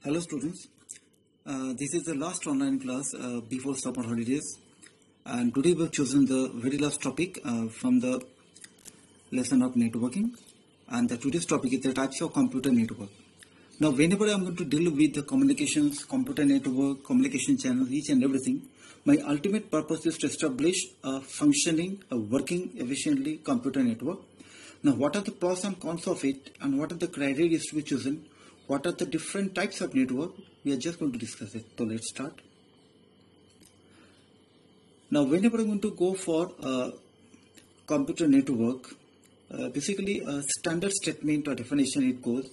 Hello students, this is the last online class before summer holidays, and today we have chosen the very last topic from the lesson of networking, and the today's topic is the types of computer network. Now whenever I am going to deal with the communications, computer network, communication channels, each and everything, my ultimate purpose is to establish a functioning, a working efficiently computer network. Now what are the pros and cons of it, and what are the criteria to be chosen? What are the different types of network? We are just going to discuss it. So let's start. Now whenever I'm going to go for a computer network, basically a standard statement or definition it goes,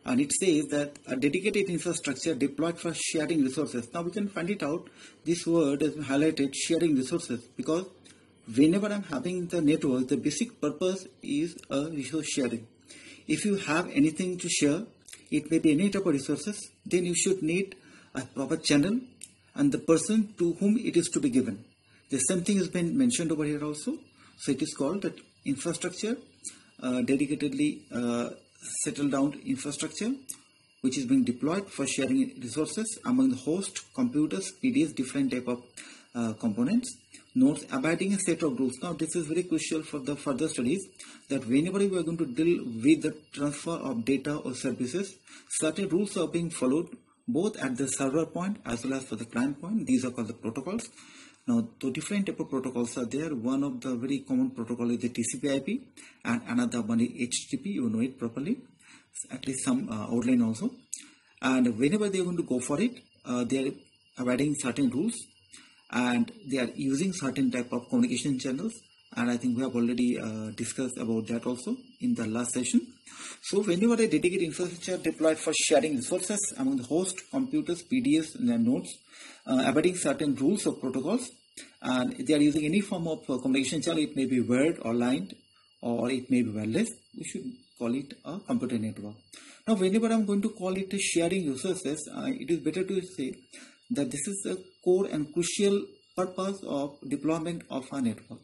and it says that a dedicated infrastructure deployed for sharing resources. Now we can find it out. This word has been highlighted, sharing resources, because whenever I'm having the network, the basic purpose is a resource sharing. If you have anything to share, it may be any type of resources, then you should need a proper channel and the person to whom it is to be given. The same thing has been mentioned over here also. So it is called that infrastructure, dedicatedly settled down infrastructure, which is being deployed for sharing resources among the host, computers, PDS, different type of components. Notes abiding a set of rules. Now this is very crucial for the further studies, that whenever we are going to deal with the transfer of data or services, certain rules are being followed both at the server point as well as for the client point. These are called the protocols. Now the different type of protocols are there. One of the very common protocol is the TCP/IP, and another one is HTTP. You know it properly, at least some outline also. And whenever they are going to go for it, they are abiding certain rules, and they are using certain type of communication channels, and I think we have already discussed about that also in the last session. So whenever a dedicated infrastructure deployed for sharing resources among the host, computers, PDS and their nodes, abiding certain rules or protocols, and they are using any form of communication channel, it may be wired or line, or it may be wireless, we should call it a computer network. Now whenever I'm going to call it a sharing resources, it is better to say that this is a core and crucial purpose of deployment of a network.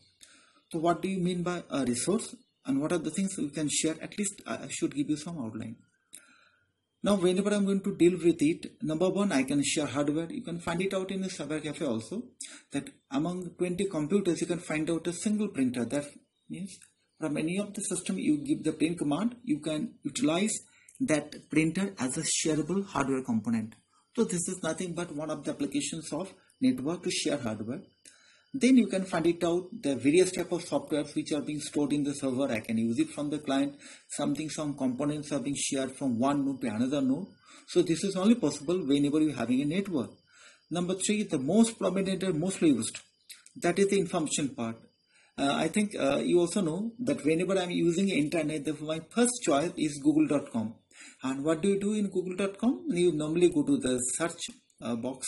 So what do you mean by a resource, and what are the things we can share? At least I should give you some outline. Now whenever I'm going to deal with it, number one, I can share hardware. You can find it out in a cyber cafe also, that among 20 computers you can find out a single printer. That means from any of the system you give the print command, you can utilize that printer as a shareable hardware component. So this is nothing but one of the applications of network to share hardware. Then you can find it out the various type of softwares which are being stored in the server. I can use it from the client. Some components are being shared from one node to another node. So this is only possible whenever you're having a network. Number three, the most prominent and mostly used, that is the information part. I think you also know that whenever I'm using internet, my first choice is google.com. And what do you do in google.com? You normally go to the search box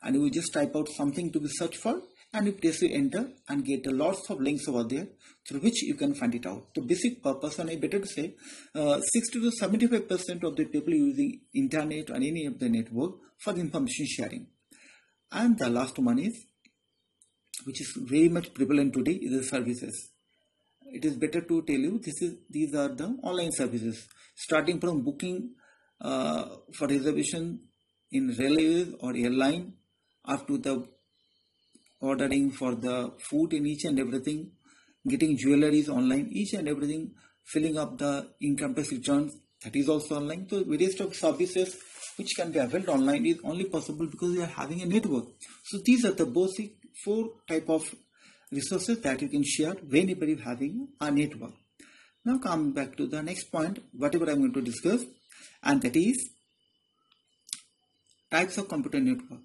and you just type out something to be searched for, and you press enter and get lots of links over there through which you can find it out. The basic purpose, and I better to say 60 to 75% of the people using internet or any of the network for the information sharing. And the last one is, which is very much prevalent today, is the services. It is better to tell you these are the online services, starting from booking for reservation in railways or airline, up to the ordering for the food in each and everything, getting jewelries online, each and everything, filling up the income tax returns, that is also online. So various type of services which can be availed online is only possible because you are having a network. So these are the basic 4 type of resources that you can share whenever you're having a network. Now come back to the next point, whatever I'm going to discuss, and that is types of computer network.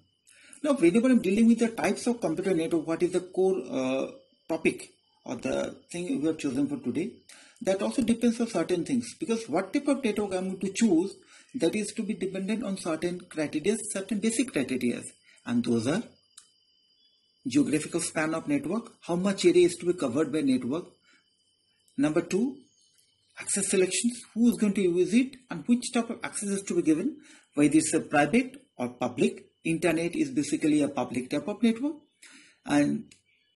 Now whenever I'm dealing with the types of computer network, what is the core topic or the thing we have chosen for today, that also depends on certain things, because what type of network I'm going to choose, that is to be dependent on certain criteria, certain basic criteria, and those are geographical span of network, how much area is to be covered by network. Number 2, access selections, who is going to use it and which type of access is to be given, whether it's a private or public. Internet is basically a public type of network. And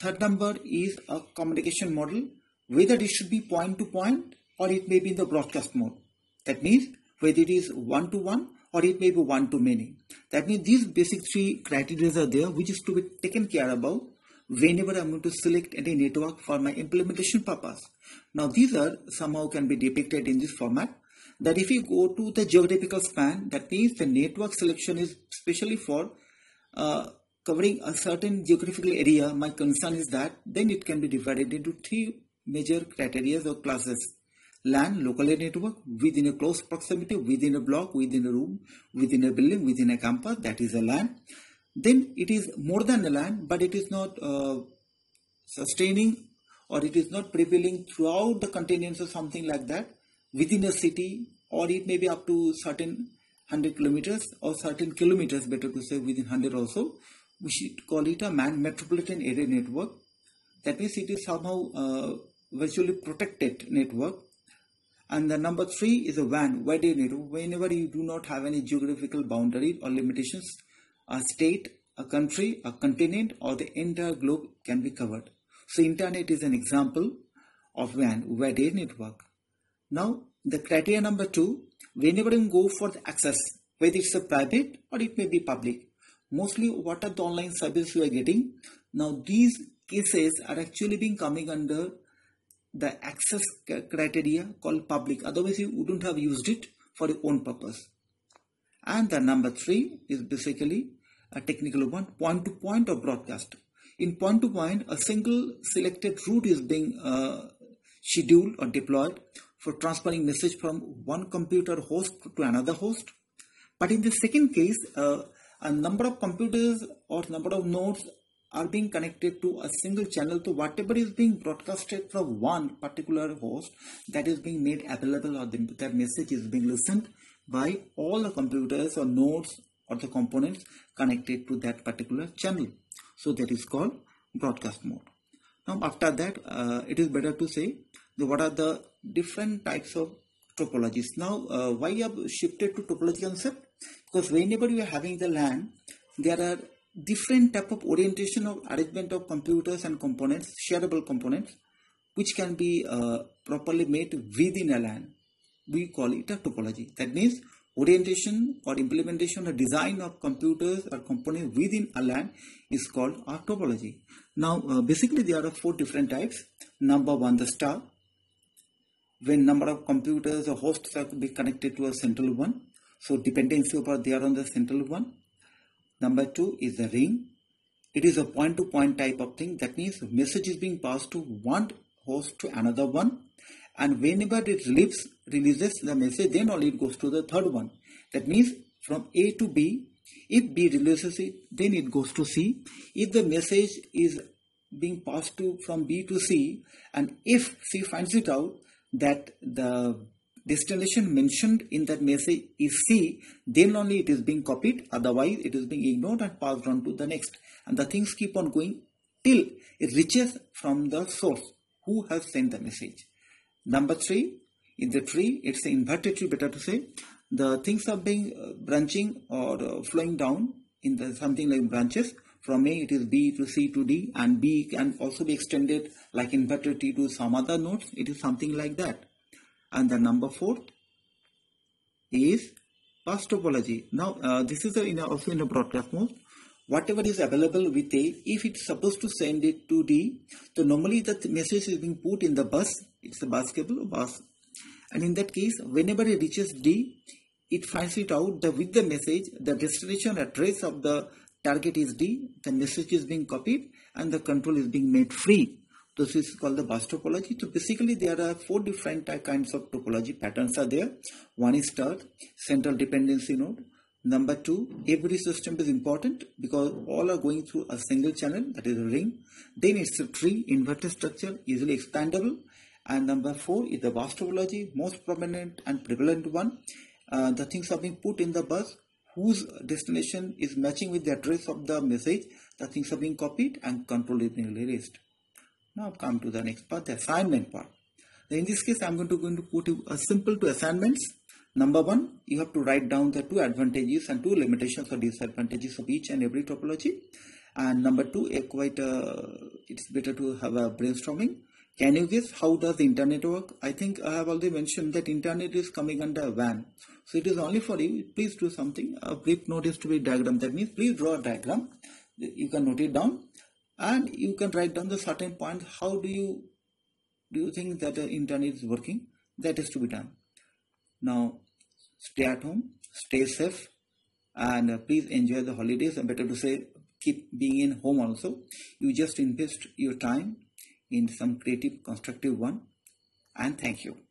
third number is a communication model, whether it should be point to point or it may be in the broadcast mode. That means whether it is one to one or it may be one to many. That means these basic three criteria are there, which is to be taken care about whenever I'm going to select any network for my implementation purpose. Now these are somehow can be depicted in this format, that if you go to the geographical span, that means the network selection is specially for covering a certain geographical area. My concern is that then it can be divided into three major criteria or classes. LAN, local area network, within a close proximity, within a block, within a room, within a building, within a campus, that is a LAN. Then it is more than a LAN, but it is not sustaining, or it is not prevailing throughout the continents or something like that, within a city, or it may be up to certain 100 kilometers or certain kilometers, better to say within 100 also. We should call it a metropolitan area network. That means it is somehow virtually protected network. And the number 3 is a WAN, wide area network. Whenever you do not have any geographical boundary or limitations, a state, a country, a continent, or the entire globe can be covered. So internet is an example of WAN, wide area network. Now the criteria number 2, whenever you go for the access, whether it's a private or it may be public, mostly what are the online services you are getting. Now these cases are actually being coming under the access criteria called public, otherwise you wouldn't have used it for your own purpose. And the number 3 is basically a technical one, point to point or broadcast. In point to point, a single selected route is being scheduled or deployed for transferring message from one computer host to another host. But in the second case, a number of computers or number of nodes are being connected to a single channel, so whatever is being broadcasted from one particular host, that is being made available, or that message is being listened by all the computers or nodes or the components connected to that particular channel. So that is called broadcast mode. Now after that, it is better to say what are the different types of topologies. Now why I have shifted to topology concept? Because whenever you are having the LAN, there are different type of orientation of arrangement of computers and components, shareable components, which can be properly made within a LAN. We call it a topology. That means orientation or implementation or design of computers or components within a LAN is called a topology. Now basically there are 4 different types. Number 1, the star, when number of computers or hosts are to be connected to a central one, so dependency over there on the central one. Number 2 is the ring. It is a point-to-point type of thing. That means the message is being passed to one host to another one, and whenever it releases the message, then only it goes to the third one. That means from A to B. If B releases it, then it goes to C. If the message is being passed to from B to C, and if C finds it out that the destination mentioned in that message is C, then only it is being copied, otherwise it is being ignored and passed on to the next, and the things keep on going till it reaches from the source who has sent the message. Number 3, in the tree, it's an inverted tree, better to say. The things are being branching or flowing down in the something like branches. From A it is B to C to D, and B can also be extended like inverted T to some other nodes. It is something like that. And the number 4 is bus topology. Now this is also in a broadcast mode. Whatever is available with A, if it's supposed to send it to D, so normally that message is being put in the bus. It's a bus cable or bus, and in that case, whenever it reaches D, it finds it out that with the message, the destination address of the target is D, the message is being copied, and the control is being made free. This is called the bus topology. So basically there are 4 different kinds of topology patterns are there. One is star, central dependency node. Number 2, every system is important because all are going through a single channel, that is a ring. Then it's a tree, inverted structure, easily expandable. And number 4 is the bus topology, most prominent and prevalent one. The things are being put in the bus whose destination is matching with the address of the message. The things are being copied and control is being released. Now come to the next part, the assignment part. In this case, I'm going to put you a simple 2 assignments. Number 1, you have to write down the 2 advantages and 2 limitations or disadvantages of each and every topology. And number 2, it's better to have a brainstorming. Can you guess how does the internet work? I think I have already mentioned that internet is coming under WAN. So it is only for you. Please do something. A brief notice to be diagram. That means please draw a diagram. You can note it down and you can write down the certain points. How do you think that the internet is working? That is to be done. Now stay at home, stay safe, and please enjoy the holidays. And better to say, keep being in home also. You just invest your time in some creative, constructive one. And thank you.